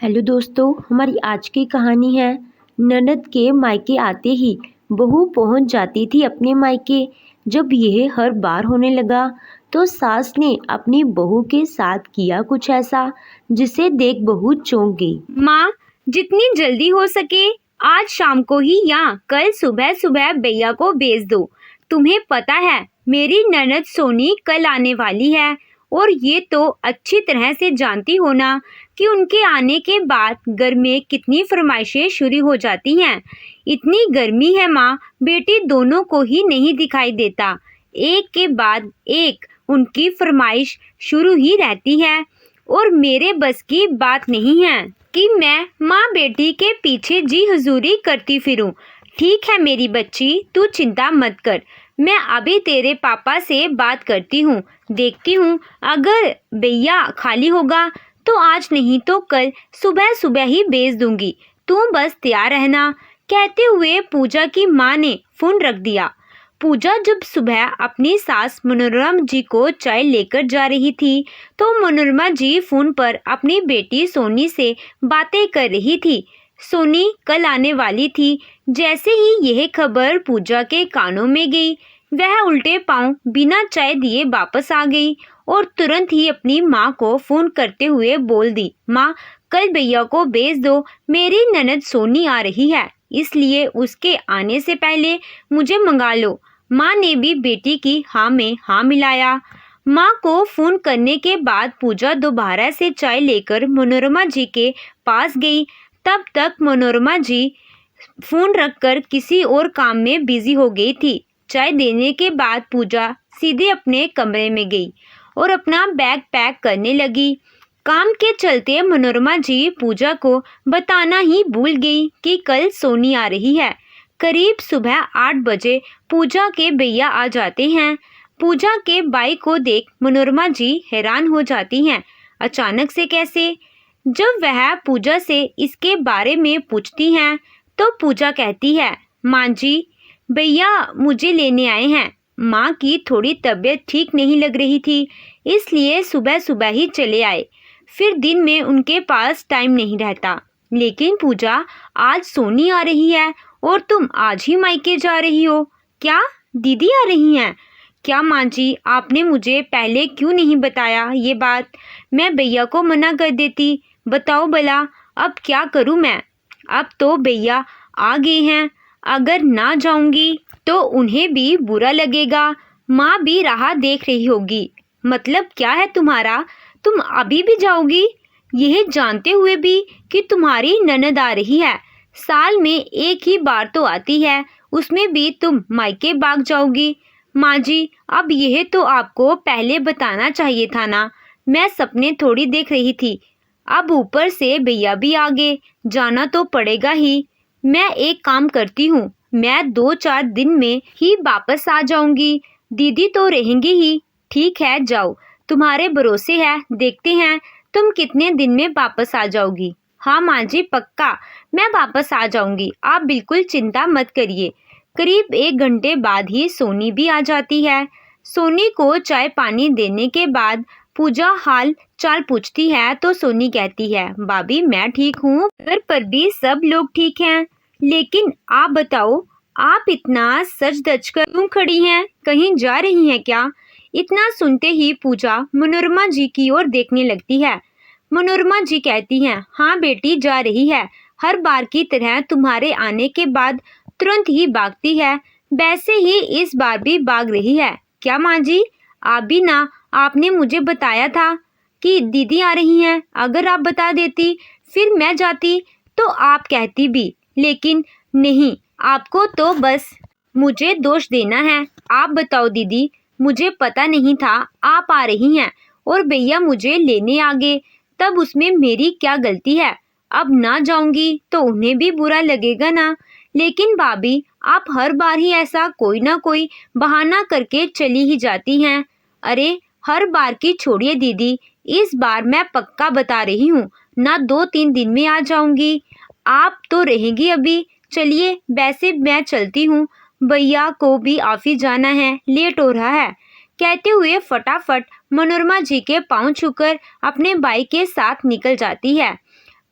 Hello दोस्तों, हमारी आज की कहानी है ननद के मायके आते ही बहू पहुंच जाती थी अपने मायके। जब यह हर बार होने लगा तो सास ने अपनी बहू के साथ किया कुछ ऐसा जिसे देख बहू चौंक गई। माँ, जितनी जल्दी हो सके आज शाम को ही या कल सुबह सुबह भैया को भेज दो। तुम्हें पता है मेरी ननद सोनी कल आने वाली है और ये तो अच्छी तरह से जानती हो ना कि उनके आने के बाद घर में कितनी फरमाइशें शुरू हो जाती हैं। इतनी गर्मी है माँ, बेटी दोनों को ही नहीं दिखाई देता। एक के बाद एक उनकी फरमाइश शुरू ही रहती है और मेरे बस की बात नहीं है कि मैं माँ बेटी के पीछे जी हुजूरी करती फिरूं। ठीक है मेरी बच्ची, तू चिंता मत कर, मैं अभी तेरे पापा से बात करती हूँ। देखती हूँ अगर भैया खाली होगा तो आज नहीं तो कल सुबह सुबह ही भेज दूंगी। तू बस तैयार रहना। कहते हुए पूजा की माँ ने फोन रख दिया। पूजा जब सुबह अपनी सास मनोरमा जी को चाय लेकर जा रही थी तो मनोरमा जी फोन पर अपनी बेटी सोनी से बातें कर रही थी। सोनी कल आने वाली थी। जैसे ही यह खबर पूजा के कानों में गई, वह उल्टे पांव बिना चाय दिए वापस आ गई और तुरंत ही अपनी माँ को फोन करते हुए बोल दी, माँ कल भैया को भेज दो, मेरी ननद सोनी आ रही है, इसलिए उसके आने से पहले मुझे मंगा लो। माँ ने भी बेटी की हाँ में हाँ मिलाया। माँ को फोन करने के बाद पूजा दोबारा से चाय लेकर मनोरमा जी के पास गई। तब तक मनोरमा जी फोन रखकर किसी और काम में बिजी हो गई थी। चाय देने के बाद पूजा सीधे अपने कमरे में गई और अपना बैग पैक करने लगी। काम के चलते मनोरमा जी पूजा को बताना ही भूल गई कि कल सोनी आ रही है। करीब सुबह 8 बजे पूजा के भैया आ जाते हैं। पूजा के बाइक को देख मनोरमा जी हैरान हो जाती हैं। अचानक से कैसे? जब वह पूजा से इसके बारे में पूछती हैं तो पूजा कहती है, माँ जी भैया मुझे लेने आए हैं। माँ की थोड़ी तबीयत ठीक नहीं लग रही थी, इसलिए सुबह सुबह ही चले आए। फिर दिन में उनके पास टाइम नहीं रहता। लेकिन पूजा, आज सोनी आ रही है और तुम आज ही मायके जा रही हो। क्या दीदी आ रही हैं? क्या माँ जी, आपने मुझे पहले क्यों नहीं बताया ये बात? मैं भैया को मना कर देती। बताओ भला अब क्या करूँ मैं? अब तो भैया आ गए हैं, अगर ना जाऊंगी तो उन्हें भी बुरा लगेगा। माँ भी राह देख रही होगी। मतलब क्या है तुम्हारा? तुम अभी भी जाओगी, यह जानते हुए भी कि तुम्हारी ननद आ रही है? साल में एक ही बार तो आती है, उसमें भी तुम मायके भाग जाओगी? माँ जी, अब यह तो आपको पहले बताना चाहिए था ना, मैं सपने थोड़ी देख रही थी। अब ऊपर से भैया भी आ गए, जाना तो पड़ेगा ही। मैं एक काम करती हूँ, मैं 2-4 दिन में ही वापस आ जाऊंगी। दीदी तो रहेंगी ही। ठीक है जाओ, तुम्हारे भरोसे है, देखते हैं तुम कितने दिन में वापस आ जाओगी। हाँ माँ जी पक्का, मैं वापस आ जाऊंगी, आप बिल्कुल चिंता मत करिए। करीब 1 घंटे बाद ही सोनी भी आ जाती है। सोनी को चाय पानी देने के बाद पूजा हाल चाल पूछती है तो सोनी कहती है, भाभी मैं ठीक हूँ, घर पर भी सब लोग ठीक हैं। लेकिन आप बताओ, आप इतना सच धज कर क्यों खड़ी हैं? कहीं जा रही हैं क्या? इतना सुनते ही पूजा मनोरमा जी की ओर देखने लगती है। मनोरमा जी कहती हैं, हाँ बेटी जा रही है, हर बार की तरह तुम्हारे आने के बाद तुरंत ही भागती है, वैसे ही इस बार भी भाग रही है। क्या माँ जी? आप भी ना, आपने मुझे बताया था कि दीदी आ रही हैं, अगर आप बता देती फिर मैं जाती तो आप कहती भी, लेकिन नहीं, आपको तो बस मुझे दोष देना है। आप बताओ दीदी, मुझे पता नहीं था आप आ रही हैं और भैया मुझे लेने आ गए, तब उसमें मेरी क्या गलती है? अब ना जाऊंगी तो उन्हें भी बुरा लगेगा ना। लेकिन भाभी, आप हर बार ही ऐसा कोई ना कोई बहाना करके चली ही जाती हैं। अरे हर बार की छोड़िए दीदी, इस बार मैं पक्का बता रही हूँ ना, 2-3 दिन में आ जाऊंगी। आप तो रहेंगी अभी। चलिए वैसे मैं चलती हूँ, भैया को भी ऑफिस जाना है, लेट हो रहा है। कहते हुए फटाफट मनोरमा जी के पांव छूकर अपने भाई के साथ निकल जाती है।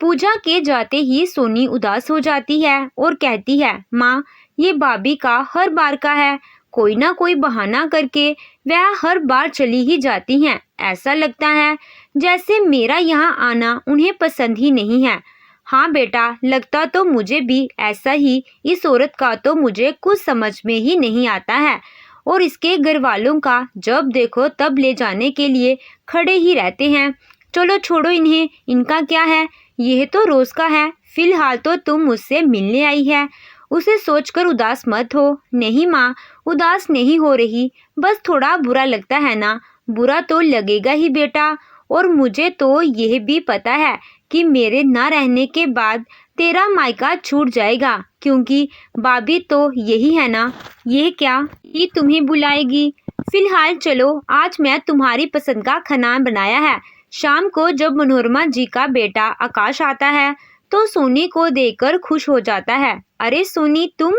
पूजा के जाते ही सोनी उदास हो जाती है और कहती है, माँ, ये भाभी का हर बार का है, कोई ना कोई बहाना करके वह हर बार चली ही जाती हैं। ऐसा लगता है जैसे मेरा यहाँ आना उन्हें पसंद ही नहीं है। हाँ बेटा, लगता तो मुझे भी ऐसा ही। इस औरत का तो मुझे कुछ समझ में ही नहीं आता है और इसके घर वालों का जब देखो तब ले जाने के लिए खड़े ही रहते हैं। चलो छोड़ो इन्हें, इनका क्या है, यह तो रोज का है। फिलहाल तो तुम मुझसे मिलने आई है, उसे सोचकर उदास मत हो। नहीं माँ, उदास नहीं हो रही, बस थोड़ा बुरा लगता है ना। बुरा तो लगेगा ही बेटा, और मुझे तो यह भी पता है कि मेरे ना रहने के बाद तेरा मायका छूट जाएगा, क्योंकि भाभी तो यही है ना। ये क्या ही तुम्हें बुलाएगी। फिलहाल चलो, आज मैं तुम्हारी पसंद का खाना बनाया है। शाम को जब मनोरमा जी का बेटा आकाश आता है तो सोनी को देखकर खुश हो जाता है। अरे सोनी, तुम?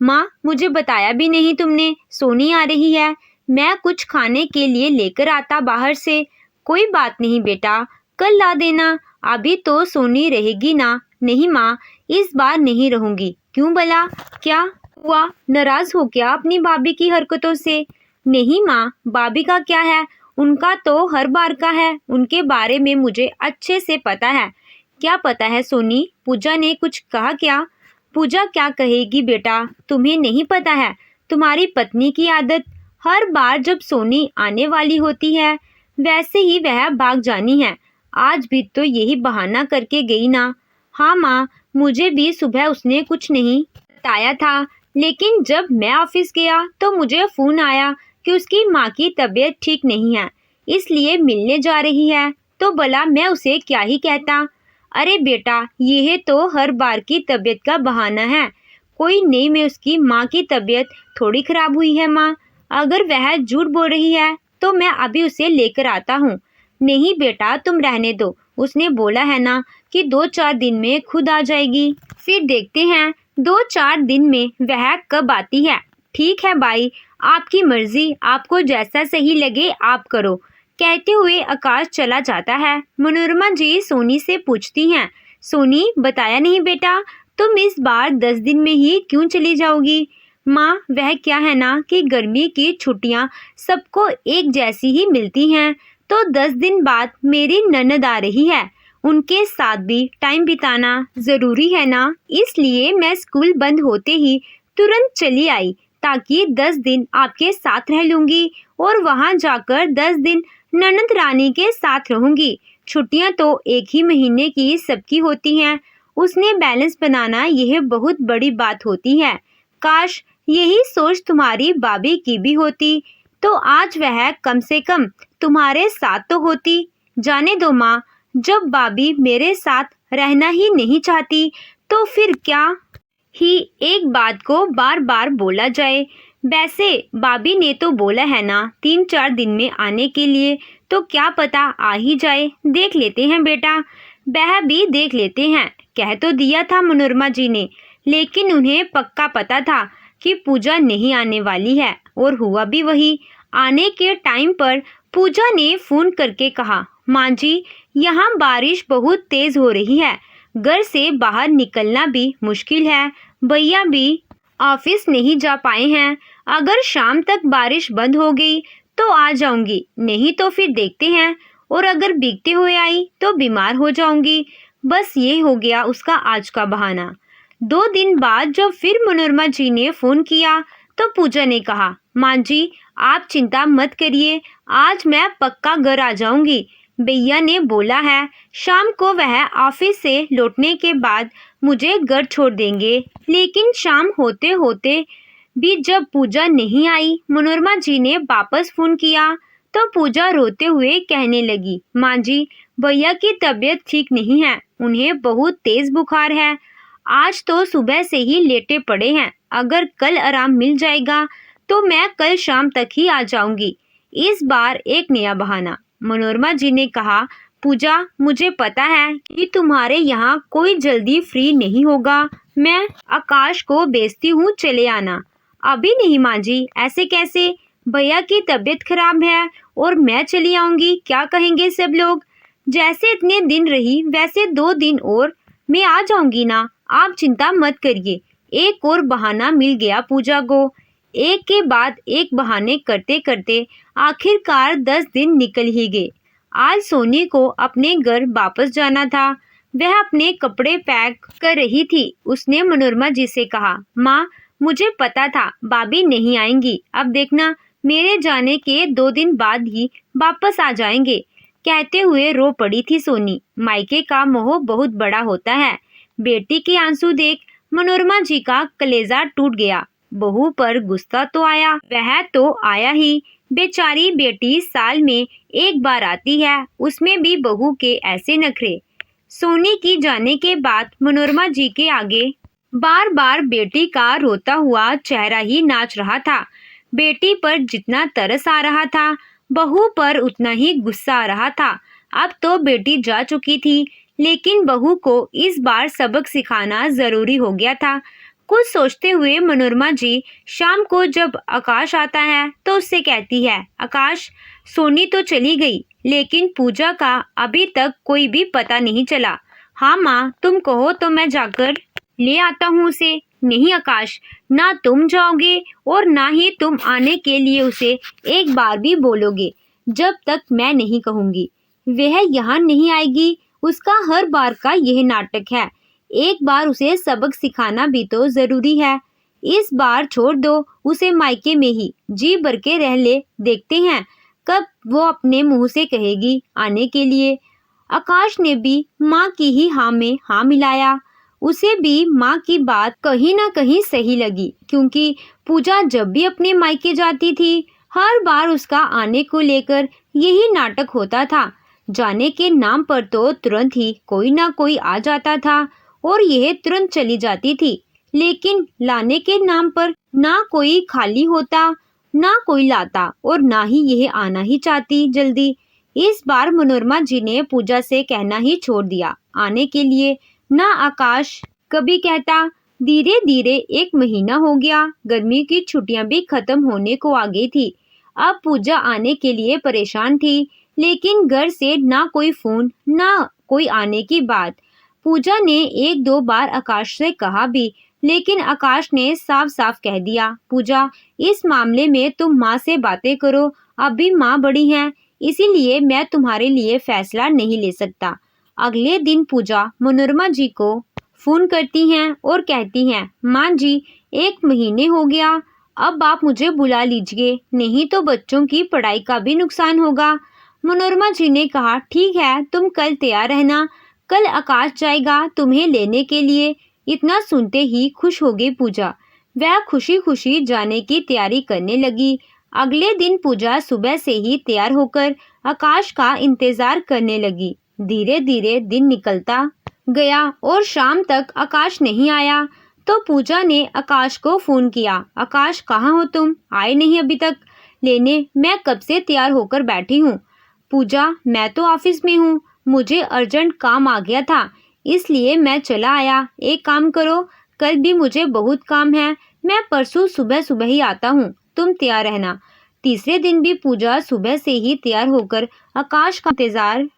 माँ, मुझे बताया भी नहीं तुमने। सोनी आ रही है, मैं कुछ खाने के लिए लेकर आता बाहर से। कोई बात नहीं बेटा, कल ला देना। अभी तो सोनी रहेगी ना। नहीं माँ, इस बार नहीं रहूंगी। क्यों भला, क्या हुआ? नाराज हो क्या अपनी भाभी की हरकतों से? नहीं माँ, भाभी का क्या है, उनका तो हर बार का है। उनके बारे में मुझे अच्छे से पता है। क्या पता है सोनी? पूजा ने कुछ कहा क्या? पूजा क्या कहेगी बेटा, तुम्हें नहीं पता है? तुम्हारी पत्नी की आदत, हर बार जब सोनी आने वाली होती है वैसे ही वह भाग जानी है। आज भी तो यही बहाना करके गई ना। हाँ माँ, मुझे भी सुबह उसने कुछ नहीं बताया था, लेकिन जब मैं ऑफिस गया तो मुझे फोन आया कि उसकी माँ की तबीयत ठीक नहीं है, इसलिए मिलने जा रही है। तो भला मैं उसे क्या ही कहता। अरे बेटा, यह तो हर बार की तबीयत का बहाना है। कोई नहीं, में उसकी माँ की तबीयत थोड़ी खराब हुई है माँ। अगर वह झूठ बोल रही है तो मैं अभी उसे लेकर आता हूँ। नहीं बेटा, तुम रहने दो। उसने बोला है ना कि 2-4 दिन में खुद आ जाएगी। फिर देखते हैं 2-4 दिन में वह कब आती है। ठीक है भाई, आपकी मर्जी, आपको जैसा सही लगे आप करो। कहते हुए आकाश चला जाता है। मनोरमा जी सोनी से पूछती हैं, सोनी, बताया नहीं बेटा, तुम इस बार 10 दिन में ही क्यों चली जाओगी? माँ, वह क्या है ना कि गर्मी की छुट्टियाँ सबको एक जैसी ही मिलती हैं, तो 10 दिन बाद मेरी ननद आ रही है, उनके साथ भी टाइम बिताना ज़रूरी है ना। इसलिए मैं स्कूल बंद होते ही तुरंत चली आई, ताकि 10 दिन आपके साथ रह लूँगी और वहाँ जाकर 10 दिन ननद रानी के साथ रहूँगी। छुट्टियाँ तो एक ही महीने की सबकी होती हैं, उसने बैलेंस बनाना यह बहुत बड़ी बात होती है। काश यही सोच तुम्हारी भाभी की भी होती, तो आज वह कम से कम तुम्हारे साथ तो होती। जाने दो माँ, जब भाभी मेरे साथ रहना ही नहीं चाहती तो फिर क्या ही एक बात को बार बार बोला जाए। वैसे भाभी ने तो बोला है ना 3-4 दिन में आने के लिए, तो क्या पता आ ही जाए। देख लेते हैं बेटा, वह भी देख लेते हैं। कह तो दिया था मनोरमा जी ने, लेकिन उन्हें पक्का पता था कि पूजा नहीं आने वाली है, और हुआ भी वही। आने के टाइम पर पूजा ने फोन करके कहा, माँ जी, यहाँ बारिश बहुत तेज हो रही है, घर से बाहर निकलना भी मुश्किल है। भैया भी ऑफिस नहीं जा पाए हैं। अगर शाम तक बारिश बंद हो गई तो आ जाऊंगी, नहीं तो फिर देखते हैं, और अगर भीगते हुए आई तो बीमार हो जाऊंगी। बस ये हो गया उसका आज का बहाना। 2 दिन बाद जब फिर मनोरमा जी ने फोन किया तो पूजा ने कहा, माँ जी, आप चिंता मत करिए, आज मैं पक्का घर आ जाऊंगी। भैया ने बोला है शाम को वह ऑफिस से लौटने के बाद मुझे घर छोड़ देंगे। लेकिन शाम होते होते भी जब पूजा नहीं आई, मनोरमा जी ने वापस फोन किया तो पूजा रोते हुए कहने लगी, माँ जी, भैया की तबीयत ठीक नहीं है, उन्हें बहुत तेज बुखार है। आज तो सुबह से ही लेटे पड़े हैं। अगर कल आराम मिल जाएगा तो मैं कल शाम तक ही आ जाऊंगी। इस बार एक नया बहाना। मनोरमा जी ने कहा, पूजा, मुझे पता है कि तुम्हारे यहाँ कोई जल्दी फ्री नहीं होगा, मैं आकाश को भेजती हूँ, चले आना। अभी नहीं माँ जी, ऐसे कैसे? भैया की तबीयत खराब है और मैं चली आऊंगी, क्या कहेंगे सब लोग? जैसे इतने दिन रही वैसे 2 दिन और मैं आ जाऊंगी ना, आप चिंता मत करिए। एक और बहाना मिल गया पूजा को। एक के बाद एक बहाने करते करते आखिरकार 10 दिन निकल ही गए। आज सोनी को अपने घर वापस जाना था। वह अपने कपड़े पैक कर रही थी। उसने मनोरमा जी से कहा, माँ, मुझे पता था भाभी नहीं आएंगी। अब देखना, मेरे जाने के 2 दिन बाद ही वापस आ जाएंगे। कहते हुए रो पड़ी थी सोनी। मायके का मोह बहुत बड़ा होता है। बेटी के आंसू देख मनोरमा जी का कलेजा टूट गया। बहू पर गुस्सा तो आया, वह तो आया ही। बेचारी बेटी साल में एक बार आती है, उसमें भी बहू के ऐसे नखरे। सोनी की जाने के बाद मनोरमा जी के आगे बार बार बेटी का रोता हुआ चेहरा ही नाच रहा था। बेटी पर जितना तरस आ रहा था, बहू पर उतना ही गुस्सा आ रहा था। अब तो बेटी जा चुकी थी, लेकिन बहू को इस बार सबक सिखाना जरूरी हो गया था। कुछ सोचते हुए मनोरमा जी शाम को जब आकाश आता है तो उससे कहती है, आकाश, सोनी तो चली गई, लेकिन पूजा का अभी तक कोई भी पता नहीं चला। हाँ माँ, तुम कहो तो मैं जाकर ले आता हूँ उसे। नहीं आकाश, ना तुम जाओगे और ना ही तुम आने के लिए उसे एक बार भी बोलोगे जब तक मैं नहीं कहूँगी। वह यहाँ नहीं आएगी। उसका हर बार का यह नाटक है। एक बार उसे सबक सिखाना भी तो जरूरी है। इस बार छोड़ दो उसे, मायके में ही जी भर के रह ले। देखते हैं कब वो अपने मुंह से कहेगी आने के लिए। आकाश ने भी माँ की ही हाँ में हाँ मिलाया। उसे भी माँ की बात कहीं ना कहीं सही लगी, क्योंकि पूजा जब भी अपने मायके जाती थी हर बार उसका आने को लेकर यही नाटक होता था। जाने के नाम पर तो तुरंत ही कोई ना कोई आ जाता था और यह तुरंत चली जाती थी, लेकिन लाने के नाम पर ना कोई खाली होता, ना कोई लाता और ना ही यह आना ही चाहती जल्दी। इस बार मनोरमा जी ने पूजा से कहना ही छोड़ दिया आने के लिए। ना आकाश कभी कहता। धीरे धीरे 1 महीना हो गया। गर्मी की छुट्टियां भी खत्म होने को आ गई थी। अब पूजा आने के लिए परेशान थी, लेकिन घर से ना कोई फोन, ना कोई आने की बात। पूजा ने 1-2 बार आकाश से कहा भी, लेकिन आकाश ने साफ साफ कह दिया, पूजा, इस मामले में तुम माँ से बातें करो। अभी माँ बड़ी हैं, इसीलिए मैं तुम्हारे लिए फैसला नहीं ले सकता। अगले दिन पूजा मनोरमा जी को फोन करती हैं और कहती हैं, माँ जी, 1 महीने हो गया, अब आप मुझे बुला लीजिए, नहीं तो बच्चों की पढ़ाई का भी नुकसान होगा। मनोरमा जी ने कहा, ठीक है, तुम कल तैयार रहना, कल आकाश जाएगा तुम्हें लेने के लिए। इतना सुनते ही खुश हो गई पूजा। वह खुशी खुशी जाने की तैयारी करने लगी। अगले दिन पूजा सुबह से ही तैयार होकर आकाश का इंतजार करने लगी। धीरे धीरे दिन निकलता गया और शाम तक आकाश नहीं आया, तो पूजा ने आकाश को फोन किया, आकाश, कहाँ हो तुम? आए नहीं अभी तक लेने? मैं कब से तैयार होकर बैठी हूँ। पूजा, मैं तो ऑफिस में हूँ, मुझे अर्जेंट काम आ गया था, इसलिए मैं चला आया। एक काम करो, कल भी मुझे बहुत काम है, मैं परसों सुबह सुबह ही आता हूँ, तुम तैयार रहना। तीसरे दिन भी पूजा सुबह से ही तैयार होकर आकाश का इंतजार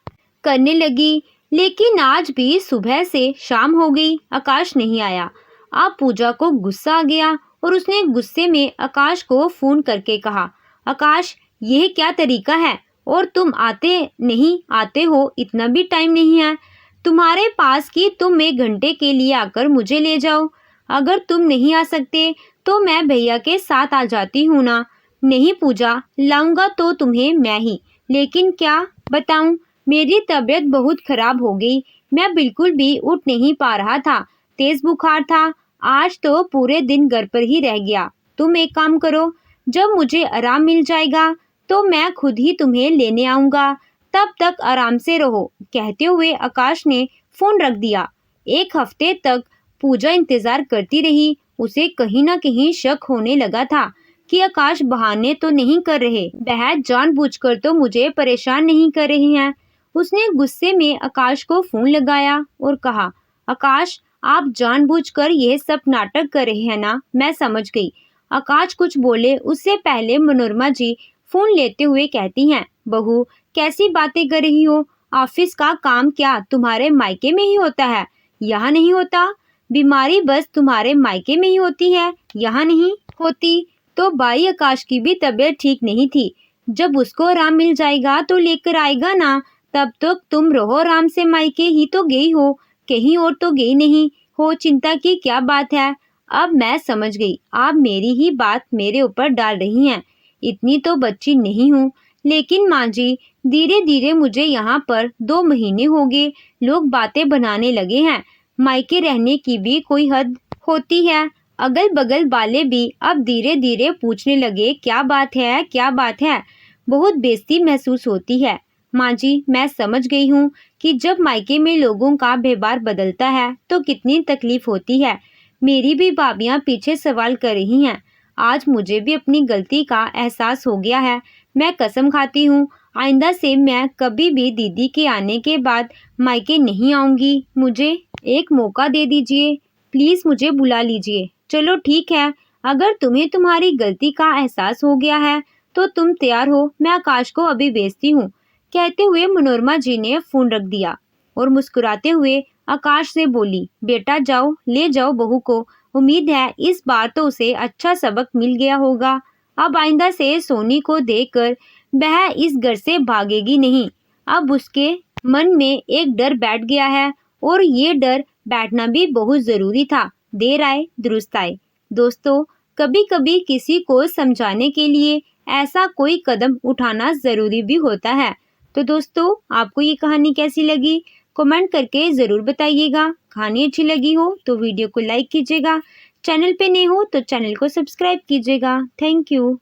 करने लगी, लेकिन आज भी सुबह से शाम हो गई, आकाश नहीं आया। अब पूजा को गुस्सा आ गया और उसने गुस्से में आकाश को फोन करके कहा, आकाश, यह क्या तरीका है? और तुम आते हो, इतना भी टाइम नहीं है तुम्हारे पास कि तुम 1 घंटे के लिए आकर मुझे ले जाओ। अगर तुम नहीं आ सकते तो मैं भैया के साथ आ जाती हूँ ना। नहीं पूजा, लाऊंगा तो तुम्हें मैं ही, लेकिन क्या बताऊं, मेरी तबीयत बहुत खराब हो गई, मैं बिल्कुल भी उठ नहीं पा रहा था, तेज बुखार था, आज तो पूरे दिन घर पर ही रह गया। तुम एक काम करो, जब मुझे आराम मिल जाएगा तो मैं खुद ही तुम्हें लेने आऊँगा, तब तक आराम से रहो। कहते हुए आकाश ने फोन रख दिया। 1 हफ्ते तक पूजा इंतजार करती रही। उसे कहीं ना कहीं शक होने लगा था कि आकाश बहाने तो नहीं कर रहे, वह जानबूझकर तो मुझे परेशान नहीं कर रहे हैं। उसने गुस्से में आकाश को फोन लगाया और कहा, आकाश, आप जानबूझकर यह सब नाटक कर रहे हैं ना? मैं समझ गई। आकाश कुछ बोले उससे पहले मनोरमा जी फोन लेते हुए कहती हैं, बहू, कैसी बातें कर रही हो? ऑफिस का काम क्या तुम्हारे मायके में ही होता है, यहाँ नहीं होता? बीमारी बस तुम्हारे मायके में ही होती है, यहाँ नहीं होती? तो भाई आकाश की भी तबीयत ठीक नहीं थी। जब उसको आराम मिल जाएगा तो लेकर आएगा ना। तब तक तुम रहो आराम से, मायके ही तो गई हो, कहीं और तो गई नहीं हो। चिंता की क्या बात है? अब मैं समझ गई, आप मेरी ही बात मेरे ऊपर डाल रही हैं। इतनी तो बच्ची नहीं हूँ। लेकिन माँ जी, धीरे धीरे मुझे यहाँ पर 2 महीने हो गए, लोग बातें बनाने लगे हैं। मायके रहने की भी कोई हद होती है। अगल बगल वाले भी अब धीरे धीरे पूछने लगे, क्या बात है, क्या बात है? बहुत बेइज्जती महसूस होती है। माँ जी, मैं समझ गई हूँ कि जब मायके में लोगों का व्यवहार बदलता है तो कितनी तकलीफ होती है। मेरी भी भाभियाँ पीछे सवाल कर रही हैं। आज मुझे भी अपनी गलती का एहसास हो गया है। मैं कसम खाती हूँ, आइंदा से मैं कभी भी दीदी के आने के बाद मायके नहीं आऊँगी। मुझे एक मौका दे दीजिए, प्लीज़ मुझे बुला लीजिए। चलो ठीक है, अगर तुम्हें तुम्हारी गलती का एहसास हो गया है तो तुम तैयार हो, मैं आकाश को अभी भेजती हूँ। कहते हुए मनोरमा जी ने फ़ोन रख दिया और मुस्कुराते हुए आकाश से बोली, बेटा जाओ, ले जाओ बहू को। उम्मीद है इस बार तो उसे अच्छा सबक मिल गया होगा। अब आइंदा से सोनी को देखकर वह इस घर से भागेगी नहीं। अब उसके मन में एक डर बैठ गया है और ये डर बैठना भी बहुत ज़रूरी था। देर आए दुरुस्त आए। दोस्तों, कभी कभी किसी को समझाने के लिए ऐसा कोई कदम उठाना ज़रूरी भी होता है। तो दोस्तों, आपको ये कहानी कैसी लगी? कमेंट करके ज़रूर बताइएगा। कहानी अच्छी लगी हो तो वीडियो को लाइक कीजिएगा। चैनल पे नए हो तो चैनल को सब्सक्राइब कीजिएगा। Thank you.